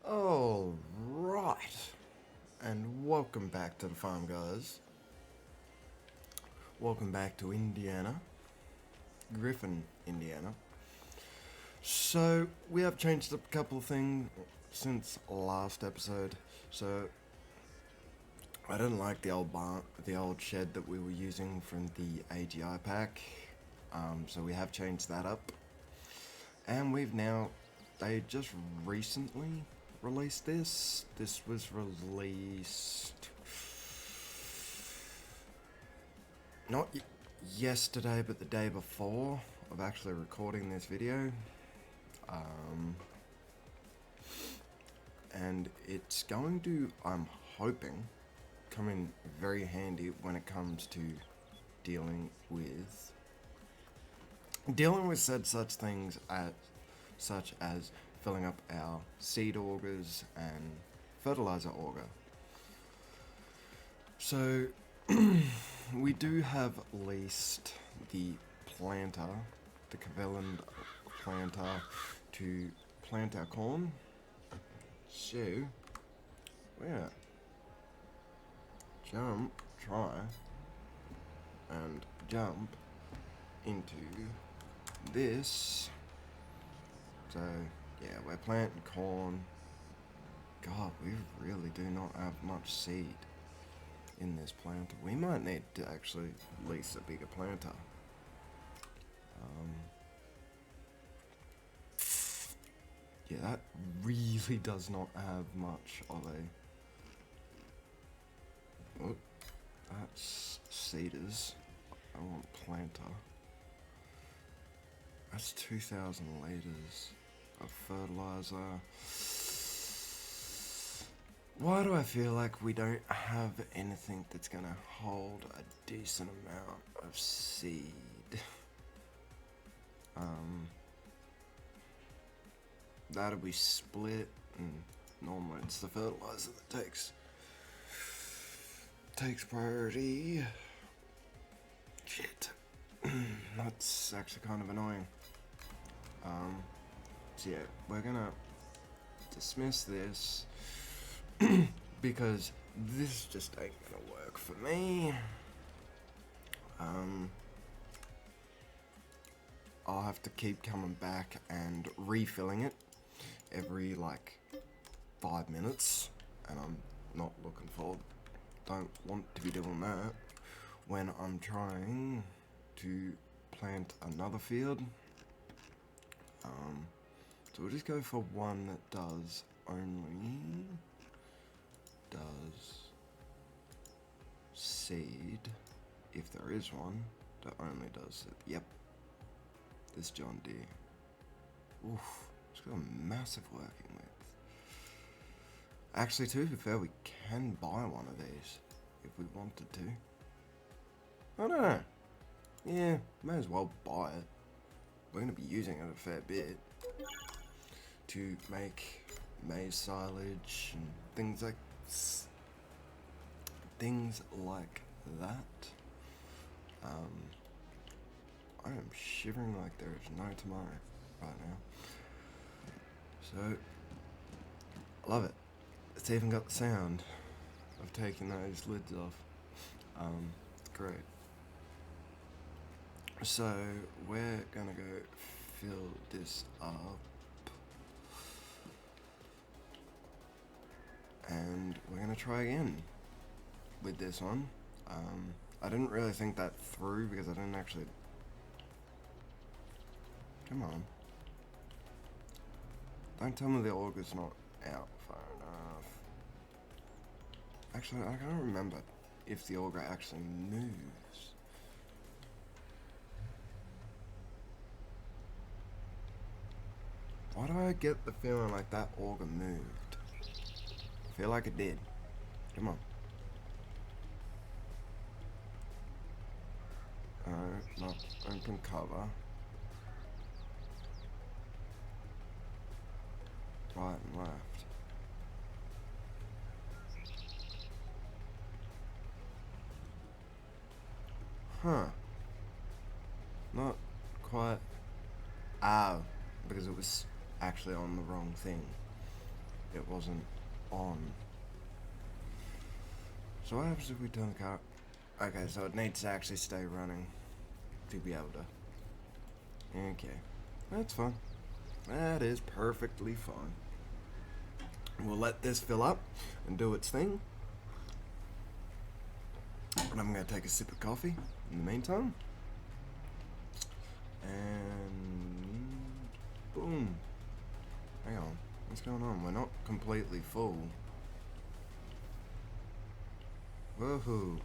Alright, and welcome back to the farm, guys. Welcome back to Indiana, Griffin, Indiana. So, we have changed up a couple of things since last episode. So, I didn't like the old shed that we were using from the AGI pack. So we have changed that up. And they just recently released this. This was released not yesterday, but the day before of actually recording this video. And it's going to, I'm hoping, come in very handy when it comes to dealing with such things such as filling up our seed augers and fertilizer auger. So we do have leased the planter, the Cavelland planter, to plant our corn. So we're try and jump into this. So yeah, we're planting corn. God, we really do not have much seed in this planter. We might need to actually lease a bigger planter. Yeah, that really does not have much of a... Oh, that's seeders. I want planter. That's 2,000 liters of fertilizer. Why do I feel like we don't have anything that's gonna hold a decent amount of seed? That'll be split, and normally it's the fertilizer that takes priority. Shit. That's actually kind of annoying. So yeah, we're gonna dismiss this because this just ain't gonna work for me. I'll have to keep coming back and refilling it every like 5 minutes, and I'm not looking forward. Don't want to be doing that when I'm trying to plant another field. So we'll just go for one that does seed, if there is one that only does it. Yep, this John Deere. Oof, it's got a massive working width. Actually, to be fair, we can buy one of these if we wanted to. I don't know. Yeah, may as well buy it. We're going to be using it a fair bit to make maize silage and things like that. I am shivering like there is no tomorrow right now. So, I love it. It's even got the sound of taking those lids off. Great. So, we're gonna go fill this up. And we're gonna try again with this one. I didn't really think that through because I didn't actually... Come on. Don't tell me the auger's not out far enough. Actually, I can't remember if the auger actually moves. Why do I get the feeling like that auger moved? I feel like it did. Come on. Not open cover. Right and left. Huh. Not quite Ah, because it was actually on the wrong thing. It wasn't on. So what happens if we turn the car? Okay, so it needs to actually stay running to be able to. Okay, that's fine. That is perfectly fine. We'll let this fill up and do its thing. And I'm going to take a sip of coffee in the meantime. And boom. Hang on. What's going on? We're not completely full. Woohoo.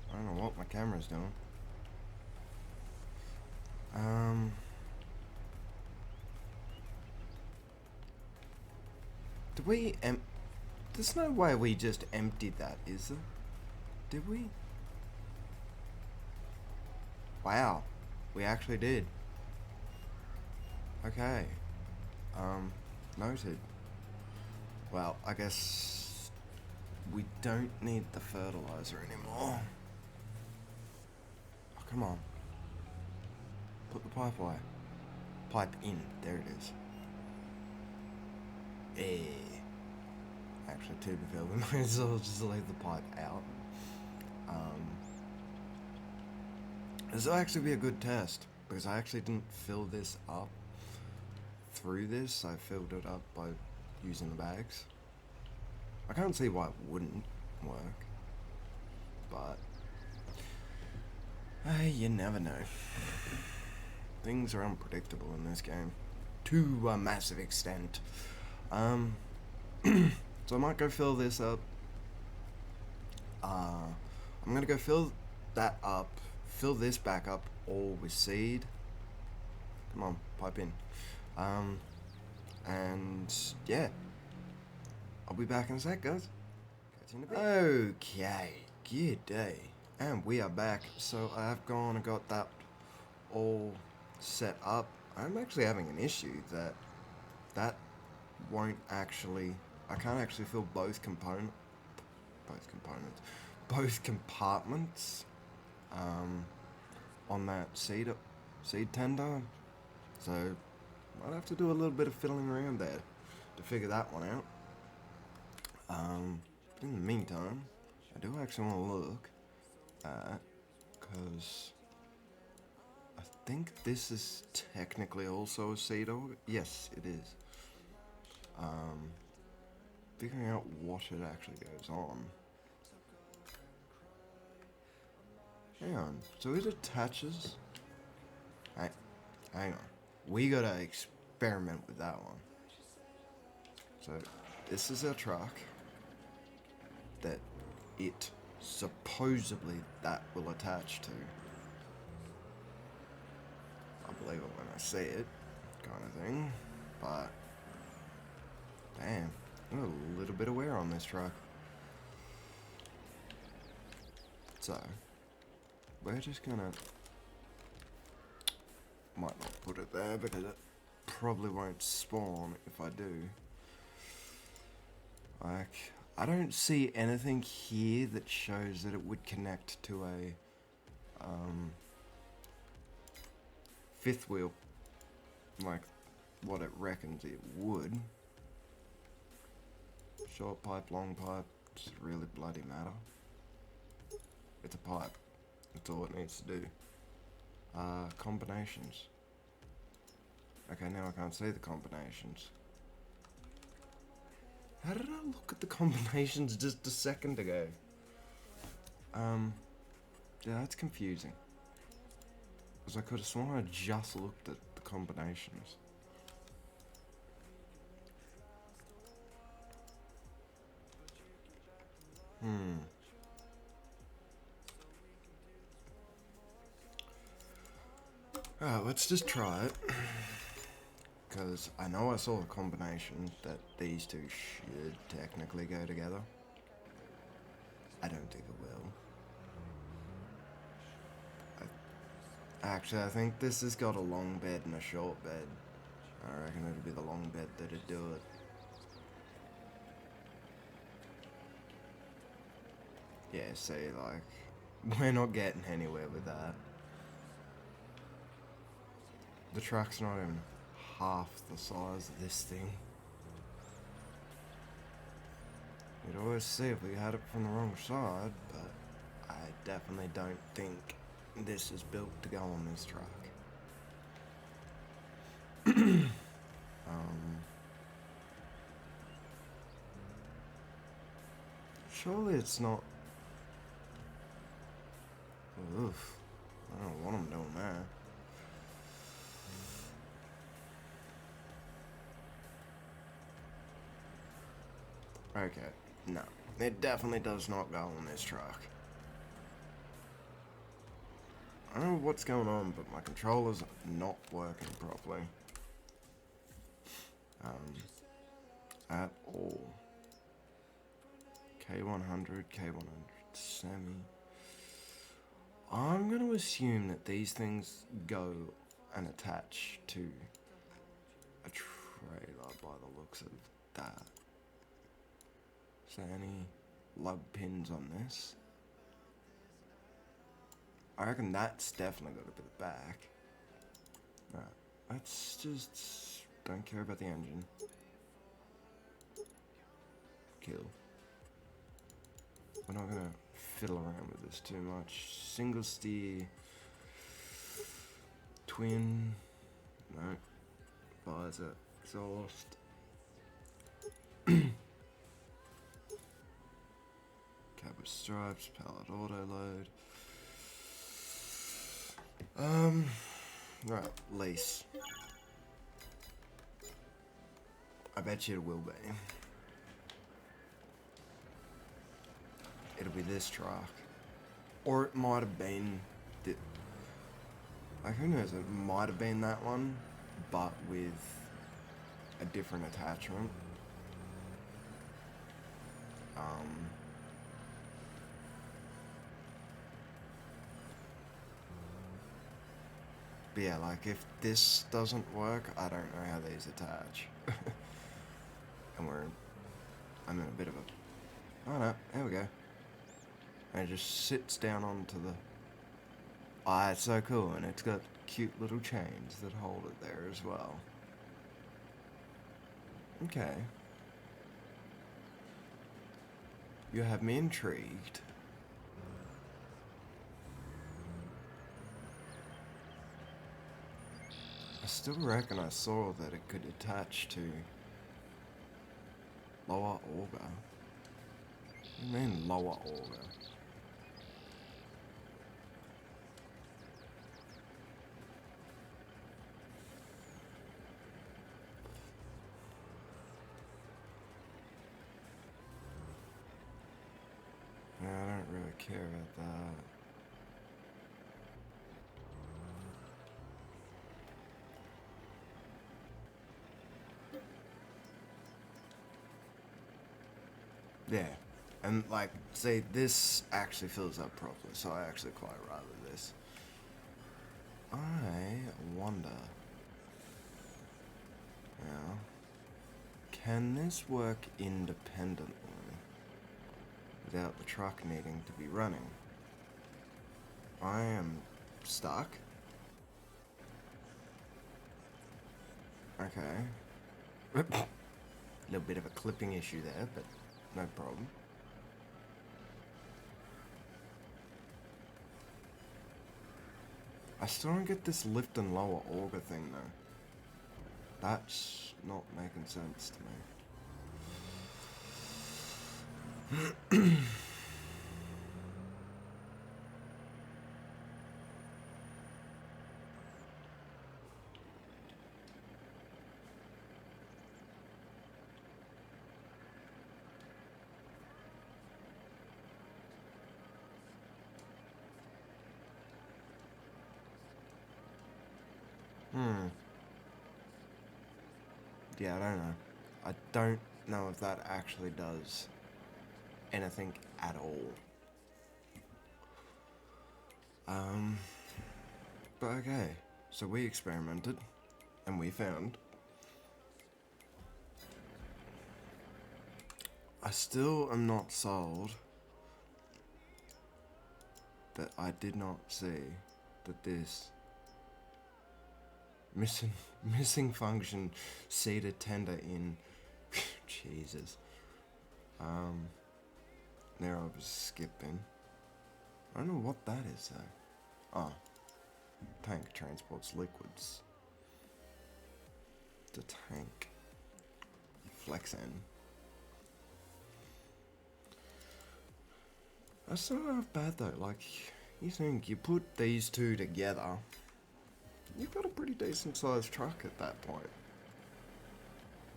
I don't know what my camera's doing. Did we There's no way we just emptied that, is there? Did we? Wow. We actually did. Okay. Noted. Well, I guess we don't need the fertilizer anymore. Oh, come on. Put the pipe away. Pipe in. There it is. Actually, to be fair, we might as well just leave the pipe out. This will actually be a good test, because I actually didn't fill this up through this. I filled it up by using the bags. I can't see why it wouldn't work, but you never know. Things are unpredictable in this game, to a massive extent. So I might go fill this up. I'm gonna go fill that up, fill this back up all with seed. Come on, pipe in. And yeah, I'll be back in a sec, guys. Catch you in a bit. Okay, good day. And we are back. So I've gone and got that all set up. I'm actually having an issue that won't actually, I can't actually fill both compartments on that seed tender. So might have to do a little bit of fiddling around there to figure that one out. But in the meantime, I do actually want to look at, because I think this is technically also a seed organ. Yes, it is. Figuring out what it actually goes on. Hang on, so it attaches. Hang on. We gotta experiment with that one. So, this is our truck that it supposedly that will attach to. I'll believe it when I see it, kind of thing. But, damn, there's a little bit of wear on this truck. So, we're just gonna, might not put it there because it probably won't spawn if I do. Like, I don't see anything here that shows that it would connect to a fifth wheel, like what it reckons it would. Short pipe, long pipe, does it really bloody matter? It's a pipe. That's all it needs to do. Combinations. Okay, now I can't see the combinations. How did I look at the combinations just a second ago? Yeah, that's confusing. Because I could have sworn I just looked at the combinations. Alright, let's just try it. Because I know I saw a combination that these two should technically go together. I don't think it will. Actually, I think this has got a long bed and a short bed. I reckon it'll be the long bed that'd do it. Yeah, see, like, we're not getting anywhere with that. The track's not even half the size of this thing. You'd always see if we had it from the wrong side, but I definitely don't think this is built to go on this track. Surely it's not... Oof. I don't want them doing that. Okay, no. It definitely does not go on this track. I don't know what's going on, but my controller's not working properly. At all. K100, K100 semi. I'm going to assume that these things go and attach to a trailer by the looks of that. So any lug pins on this? I reckon that's definitely got a bit of back. Right, let's just... don't care about the engine. Kill. We're not gonna fiddle around with this too much. Single steer. Twin. No. Visor. Exhaust. Cab with stripes. Pallet auto load. Right. Lease. I bet you it will be. It'll be this truck. Or it might have been... like, who knows? It might have been that one, but with a different attachment. But yeah, like, if this doesn't work, I don't know how these attach. And I'm in a bit of a... oh no, there we go. And it just sits down onto the... ah, it's so cool, and it's got cute little chains that hold it there as well. Okay. You have me intrigued. I still reckon I saw that it could attach to lower auger. What do you mean lower auger? Yeah, I don't really care about that. Yeah, and like, say, this actually fills up properly, so I actually quite rather this. I wonder, now, can this work independently without the truck needing to be running? I am stuck. Okay. Little bit of a clipping issue there, but no problem. I still don't get this lift and lower auger thing though. That's not making sense to me. Yeah, I don't know. I don't know if that actually does anything at all. But okay. So we experimented, and we found... I still am not sold that I did not see that this Missing, missing function seated tender in. Jesus. There I was skipping. I don't know what that is though. Oh, tank transports liquids. The tank. Flex in. That's not half bad though. Like, you think you put these two together, you've got a pretty decent sized truck at that point.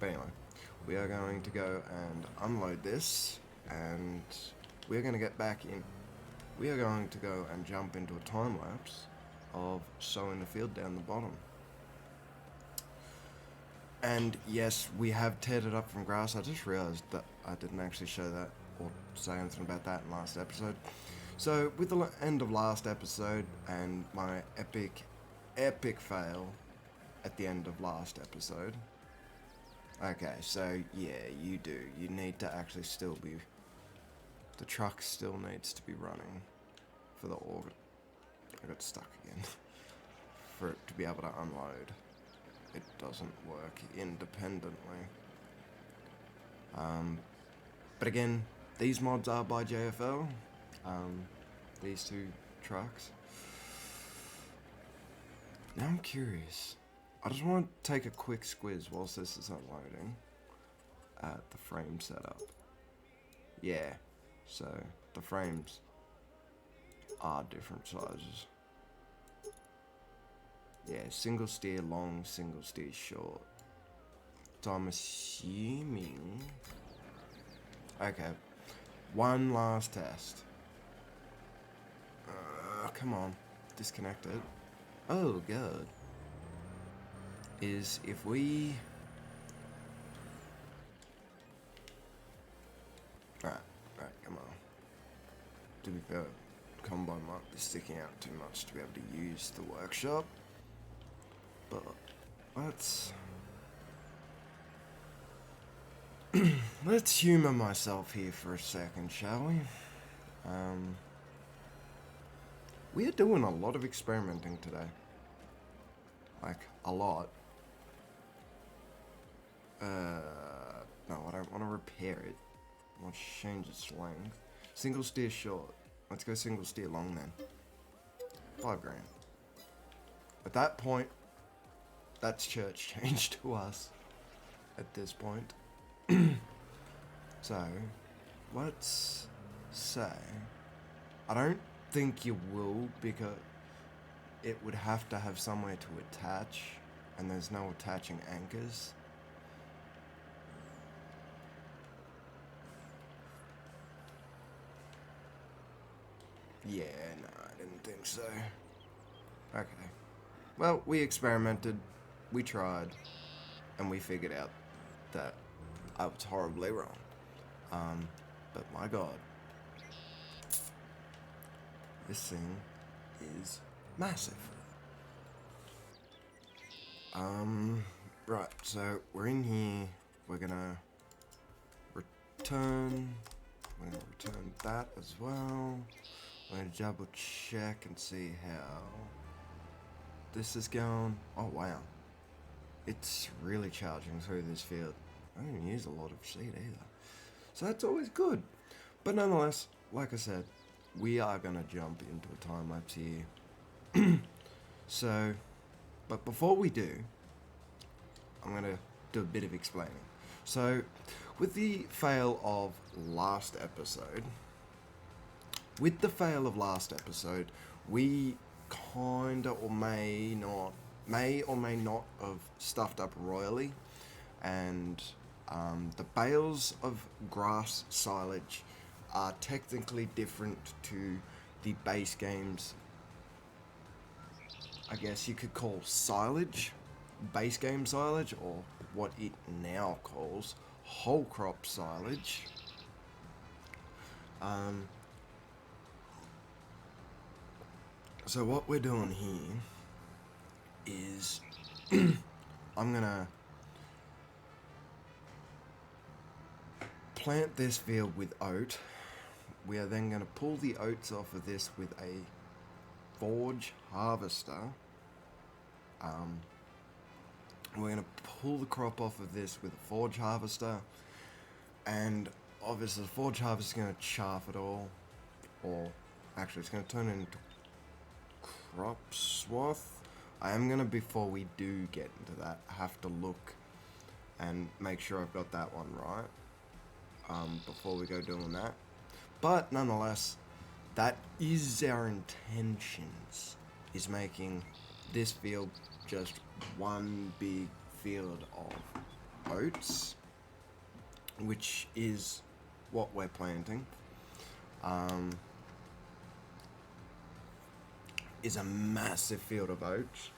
But anyway, we are going to go and unload this, and we're going to get back in. We are going to go and jump into a time lapse of sowing the field down the bottom. And yes, we have teared it up from grass. I just realised that I didn't actually show that or say anything about that in last episode. So with the end of last episode and my epic fail at the end of last episode. Okay, so yeah, you do. You need to actually still be... The truck still needs to be running for the orbit. I got stuck again. For it to be able to unload. It doesn't work independently. But again, these mods are by JFL. These two trucks. Now I'm curious. I just want to take a quick squiz whilst this is unloading at the frame setup. Yeah, so the frames are different sizes. Yeah, single steer long, single steer short. So I'm assuming... Okay, one last test. Come on, disconnect it. Oh, God. Is if we... Right, come on. To be fair, combine might be sticking out too much to be able to use the workshop. But let's humour myself here for a second, shall we? We are doing a lot of experimenting today. Like, a lot. No, I don't want to repair it. I want to change its length. Single steer short. Let's go single steer long then. $5 grand. At that point, that's church change to us. At this point. So, let's say... I don't think you will, because it would have to have somewhere to attach, and there's no attaching anchors. Yeah, no, I didn't think so. Okay. Well, we experimented, we tried, and we figured out that I was horribly wrong. But my God. This thing is massive. Right, so we're in here, we're gonna return that as well. I'm gonna double check and see how this is going. Oh wow, it's really charging through this field. I don't even use a lot of seed either, so that's always good. But nonetheless, like I said, we are gonna jump into a time lapse here. So, but before we do, I'm gonna do a bit of explaining. So, with the fail of last episode, we kinda or may or may not have stuffed up royally, and the bales of grass silage are technically different to the base game's, I guess you could call silage, base game silage, or what it now calls whole crop silage. So what we're doing here is I'm gonna plant this field with oat. We are then gonna pull the oats off of this with a forge harvester. We're going to pull the crop off of this with a forge harvester, and obviously the forge harvester is going to chaff it all, or actually it's going to turn it into crop swath. I am going to, before we do get into that, have to look and make sure I've got that one right before we go doing that. But nonetheless, that is our intentions, is making this field just one big field of oats, which is what we're planting. Is a massive field of oats.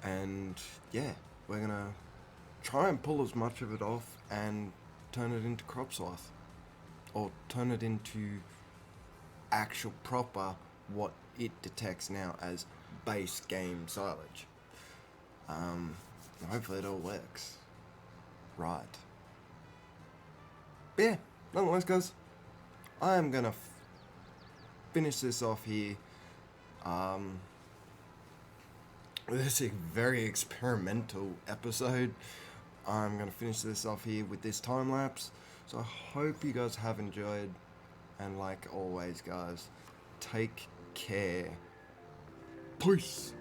And yeah, we're gonna try and pull as much of it off and turn it into crop swath, or turn it into actual proper, what it detects now as base game silage. Hopefully it all works right. But yeah, nonetheless guys, I am gonna finish this off here. This is a very experimental episode. I'm gonna finish this off here with this time lapse. So I hope you guys have enjoyed, and like always guys, take care. Peace.